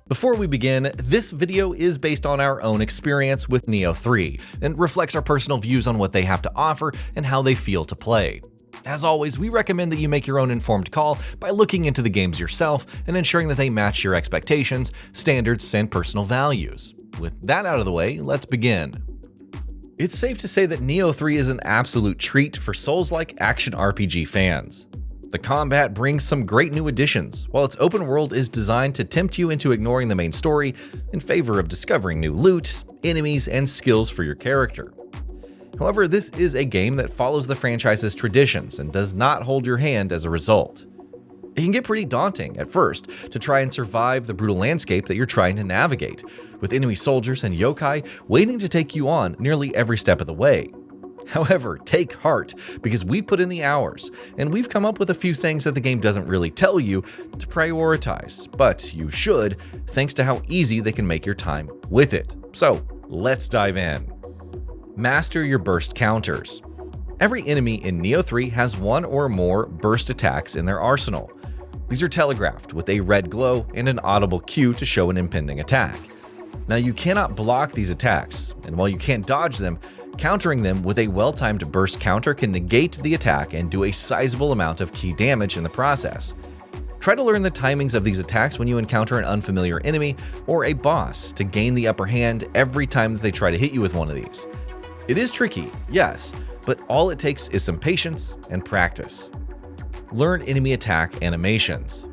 Before we begin, this video is based on our own experience with Nioh 3 and reflects our personal views on what they have to offer and how they feel to play. As always, we recommend that you make your own informed call by looking into the games yourself and ensuring that they match your expectations, standards, and personal values. With that out of the way, let's begin. It's safe to say that Nioh 3 is an absolute treat for Souls-like action RPG fans. The combat brings some great new additions, while its open world is designed to tempt you into ignoring the main story in favor of discovering new loot, enemies, and skills for your character. However, this is a game that follows the franchise's traditions and does not hold your hand as a result. It can get pretty daunting at first to try and survive the brutal landscape that you're trying to navigate, with enemy soldiers and yokai waiting to take you on nearly every step of the way. However, take heart, because we've put in the hours, and we've come up with a few things that the game doesn't really tell you to prioritize, but you should, thanks to how easy they can make your time with it. So, let's dive in. Master your burst counters. Every enemy in Nioh 3 has one or more burst attacks in their arsenal. These are telegraphed with a red glow and an audible cue to show an impending attack. Now, you cannot block these attacks, and while you can't dodge them, countering them with a well-timed burst counter can negate the attack and do a sizable amount of key damage in the process. Try to learn the timings of these attacks when you encounter an unfamiliar enemy or a boss to gain the upper hand every time that they try to hit you with one of these. It is tricky, yes, but all it takes is some patience and practice. Learn enemy attack animations.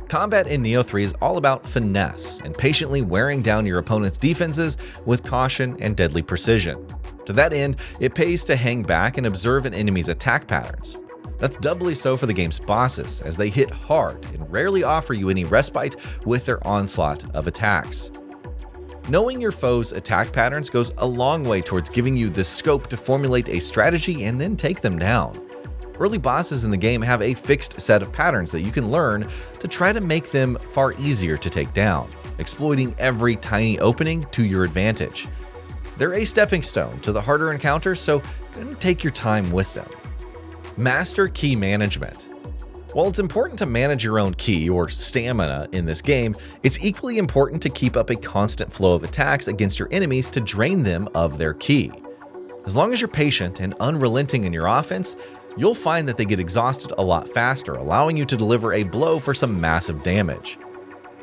Combat in Nioh 3 is all about finesse and patiently wearing down your opponent's defenses with caution and deadly precision. To that end, it pays to hang back and observe an enemy's attack patterns. That's doubly so for the game's bosses, as they hit hard and rarely offer you any respite with their onslaught of attacks. Knowing your foe's attack patterns goes a long way towards giving you the scope to formulate a strategy and then take them down. Early bosses in the game have a fixed set of patterns that you can learn to try to make them far easier to take down, exploiting every tiny opening to your advantage. They're a stepping stone to the harder encounters, so take your time with them. Master key management. While it's important to manage your own ki or stamina in this game, it's equally important to keep up a constant flow of attacks against your enemies to drain them of their ki. As long as you're patient and unrelenting in your offense, you'll find that they get exhausted a lot faster, allowing you to deliver a blow for some massive damage.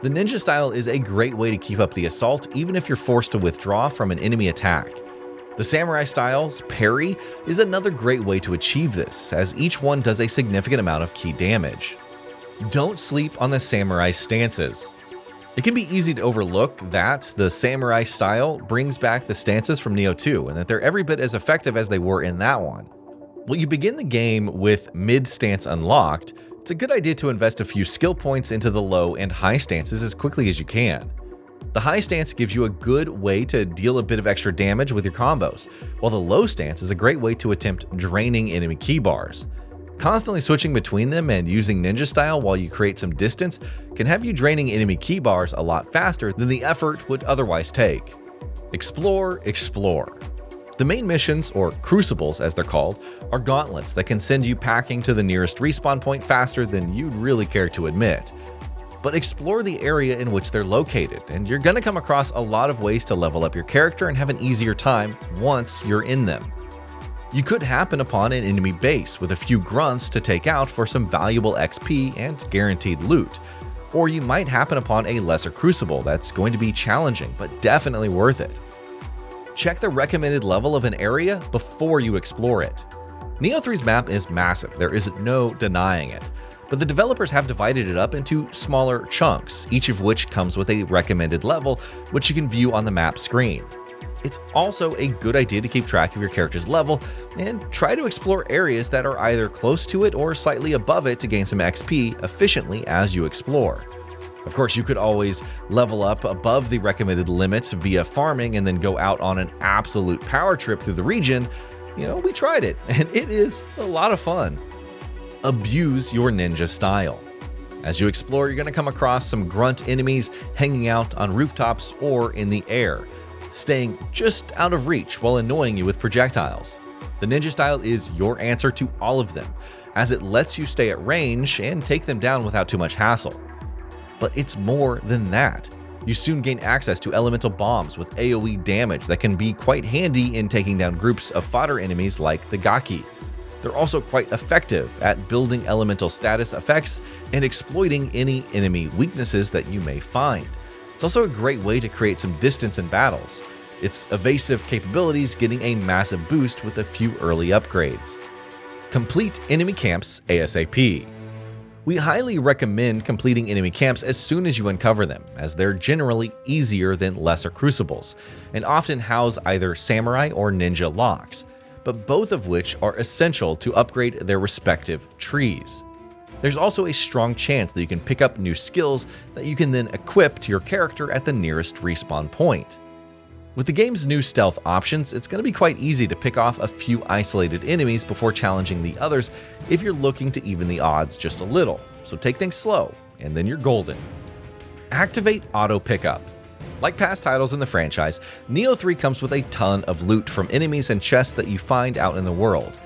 The ninja style is a great way to keep up the assault even if you're forced to withdraw from an enemy attack. The samurai style's parry is another great way to achieve this, as each one does a significant amount of key damage. Don't sleep on the samurai stances. It can be easy to overlook that the samurai style brings back the stances from Nioh 2 and that they're every bit as effective as they were in that one. While you begin the game with mid stance unlocked, it's a good idea to invest a few skill points into the low and high stances as quickly as you can. The high stance gives you a good way to deal a bit of extra damage with your combos, while the low stance is a great way to attempt draining enemy key bars. Constantly switching between them and using ninja style while you create some distance can have you draining enemy key bars a lot faster than the effort would otherwise take. Explore. The main missions, or crucibles as they're called, are gauntlets that can send you packing to the nearest respawn point faster than you'd really care to admit. But explore the area in which they're located, and you're going to come across a lot of ways to level up your character and have an easier time once you're in them. You could happen upon an enemy base with a few grunts to take out for some valuable XP and guaranteed loot, or you might happen upon a lesser crucible that's going to be challenging but definitely worth it. Check the recommended level of an area before you explore it. Nioh 3's map is massive, there is no denying it, but the developers have divided it up into smaller chunks, each of which comes with a recommended level, which you can view on the map screen. It's also a good idea to keep track of your character's level and try to explore areas that are either close to it or slightly above it to gain some XP efficiently as you explore. Of course, you could always level up above the recommended limits via farming and then go out on an absolute power trip through the region. We tried it, and it is a lot of fun. Abuse your ninja style. As you explore, you're going to come across some grunt enemies hanging out on rooftops or in the air, staying just out of reach while annoying you with projectiles. The ninja style is your answer to all of them, as it lets you stay at range and take them down without too much hassle. But it's more than that. You soon gain access to elemental bombs with AoE damage that can be quite handy in taking down groups of fodder enemies like the Gaki. They're also quite effective at building elemental status effects and exploiting any enemy weaknesses that you may find. It's also a great way to create some distance in battles. Its evasive capabilities getting a massive boost with a few early upgrades. Complete enemy camps ASAP. We highly recommend completing enemy camps as soon as you uncover them, as they're generally easier than lesser crucibles, and often house either samurai or ninja locks, but both of which are essential to upgrade their respective trees. There's also a strong chance that you can pick up new skills that you can then equip to your character at the nearest respawn point. With the game's new stealth options, it's going to be quite easy to pick off a few isolated enemies before challenging the others if you're looking to even the odds just a little, so take things slow, and then you're golden. Activate auto pickup. Like past titles in the franchise, Nioh 3 comes with a ton of loot from enemies and chests that you find out in the world.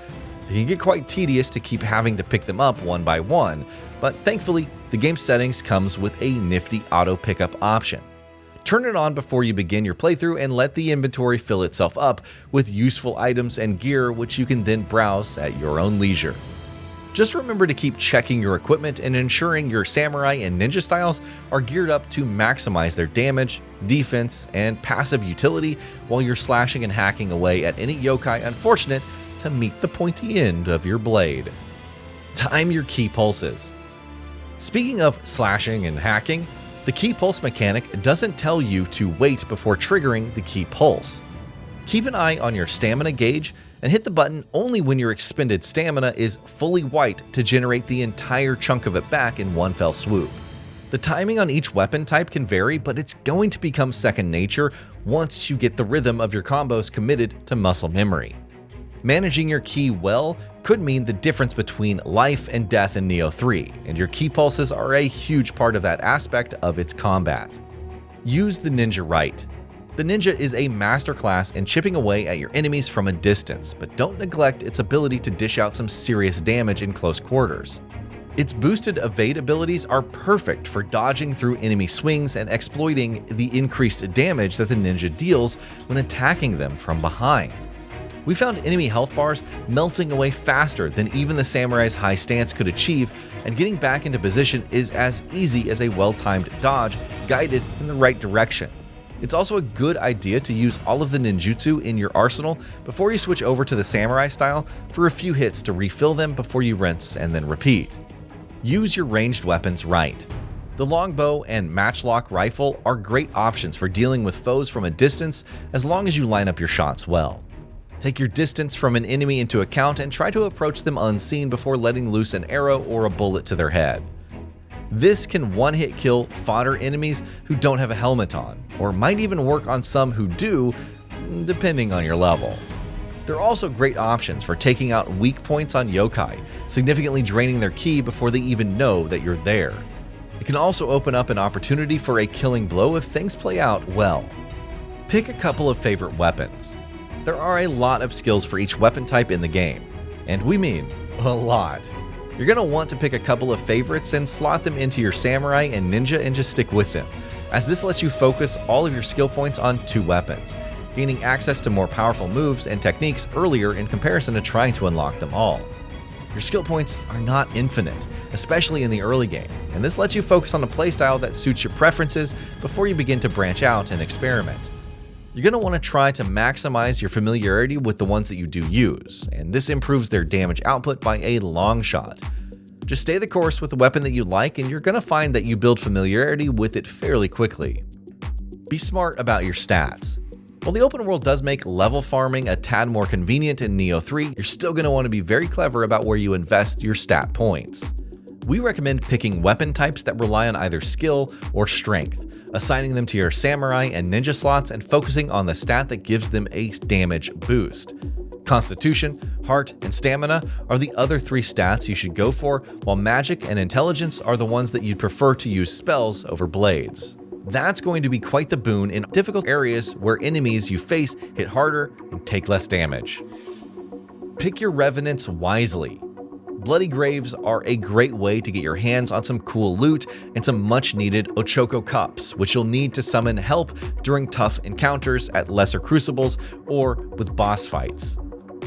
It can get quite tedious to keep having to pick them up one by one, but thankfully, the game settings comes with a nifty auto pickup option. Turn it on before you begin your playthrough and let the inventory fill itself up with useful items and gear which you can then browse at your own leisure. Just remember to keep checking your equipment and ensuring your samurai and ninja styles are geared up to maximize their damage, defense, and passive utility while you're slashing and hacking away at any yokai unfortunate to meet the pointy end of your blade. Time your key pulses. Speaking of slashing and hacking, the key pulse mechanic doesn't tell you to wait before triggering the key pulse. Keep an eye on your stamina gauge and hit the button only when your expended stamina is fully white to generate the entire chunk of it back in one fell swoop. The timing on each weapon type can vary, but it's going to become second nature once you get the rhythm of your combos committed to muscle memory. Managing your ki well could mean the difference between life and death in Nioh 3, and your ki pulses are a huge part of that aspect of its combat. Use the ninja right. The ninja is a masterclass in chipping away at your enemies from a distance, but don't neglect its ability to dish out some serious damage in close quarters. Its boosted evade abilities are perfect for dodging through enemy swings and exploiting the increased damage that the ninja deals when attacking them from behind. We found enemy health bars melting away faster than even the samurai's high stance could achieve, and getting back into position is as easy as a well-timed dodge guided in the right direction. It's also a good idea to use all of the ninjutsu in your arsenal before you switch over to the samurai style for a few hits to refill them before you rinse and then repeat. Use your ranged weapons right. The longbow and matchlock rifle are great options for dealing with foes from a distance as long as you line up your shots well. Take your distance from an enemy into account and try to approach them unseen before letting loose an arrow or a bullet to their head. This can one-hit kill fodder enemies who don't have a helmet on, or might even work on some who do, depending on your level. They're also great options for taking out weak points on yokai, significantly draining their ki before they even know that you're there. It can also open up an opportunity for a killing blow if things play out well. Pick a couple of favorite weapons. There are a lot of skills for each weapon type in the game, and we mean a lot. You're going to want to pick a couple of favorites and slot them into your samurai and ninja and just stick with them, as this lets you focus all of your skill points on two weapons, gaining access to more powerful moves and techniques earlier in comparison to trying to unlock them all. Your skill points are not infinite, especially in the early game, and this lets you focus on a playstyle that suits your preferences before you begin to branch out and experiment. You're going to want to try to maximize your familiarity with the ones that you do use, and this improves their damage output by a long shot. Just stay the course with the weapon that you like, and you're going to find that you build familiarity with it fairly quickly. Be smart about your stats. While the open world does make level farming a tad more convenient in Nioh 3, you're still going to want to be very clever about where you invest your stat points. We recommend picking weapon types that rely on either skill or strength, assigning them to your samurai and ninja slots and focusing on the stat that gives them a damage boost. Constitution, heart, and stamina are the other three stats you should go for, while magic and intelligence are the ones that you'd prefer to use spells over blades. That's going to be quite the boon in difficult areas where enemies you face hit harder and take less damage. Pick your Revenants wisely. Bloody Graves are a great way to get your hands on some cool loot and some much needed Ochoko Cups, which you'll need to summon help during tough encounters at lesser crucibles or with boss fights.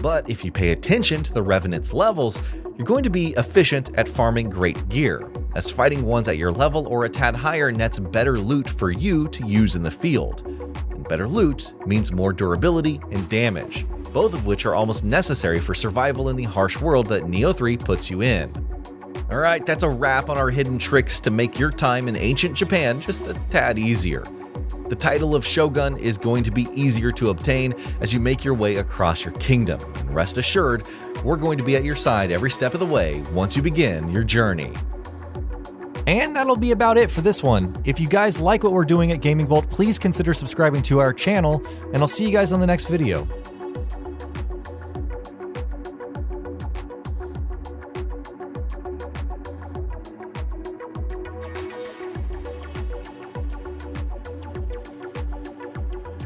But if you pay attention to the Revenants levels, you're going to be efficient at farming great gear, as fighting ones at your level or a tad higher nets better loot for you to use in the field. And better loot means more durability and damage, both of which are almost necessary for survival in the harsh world that Nioh 3 puts you in. Alright, that's a wrap on our hidden tricks to make your time in ancient Japan just a tad easier. The title of Shogun is going to be easier to obtain as you make your way across your kingdom, and rest assured, we're going to be at your side every step of the way once you begin your journey. And that'll be about it for this one. If you guys like what we're doing at Gaming Vault, please consider subscribing to our channel, and I'll see you guys on the next video.